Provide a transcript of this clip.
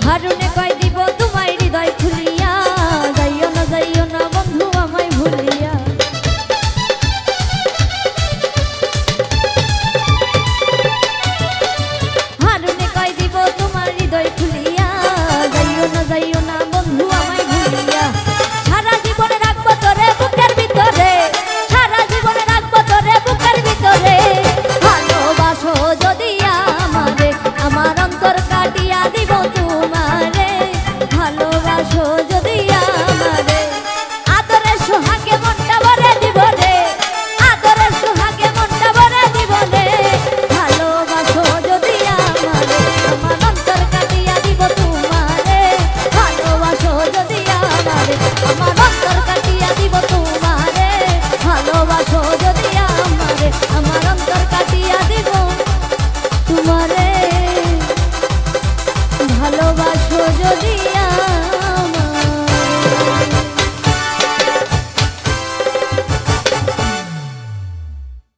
হারুনে কয় দিব তোমায় হৃদয় খুলিয়া, যাইও না বন্ধু আমায় ভুলিয়া। হারুনে কয় দিব তোমার হৃদয় খুলিয়া, যাইও না বন্ধু আমায় ভুলিয়া। সারা জীবনে রাখবো তোরে বুকের ভিতরে, সারা জীবনে রাখবো তোরে বুকের ভিতরে। ভালোবাসো যদি আমারে, আমার অন্তর কাটিয়া দিব তোমারে। ভালোবাসো যদি আমারে, আদরের সোহাগে মনটা ভরে দিব রে, আদরের সোহাগে মনটা ভরে দিব রে। ভালোবাসো যদি আমারে, আমার অন্তর কাটিয়া দিব তোমারে। ভালোবাসো যদি আমারে, আমার অন্তর কাটিয়া দিব তোমারে। ভালোবাসো যদি আমারে, আমার অন্তর কাটিয়া দিব তোমারে। ভালোবাসো যদি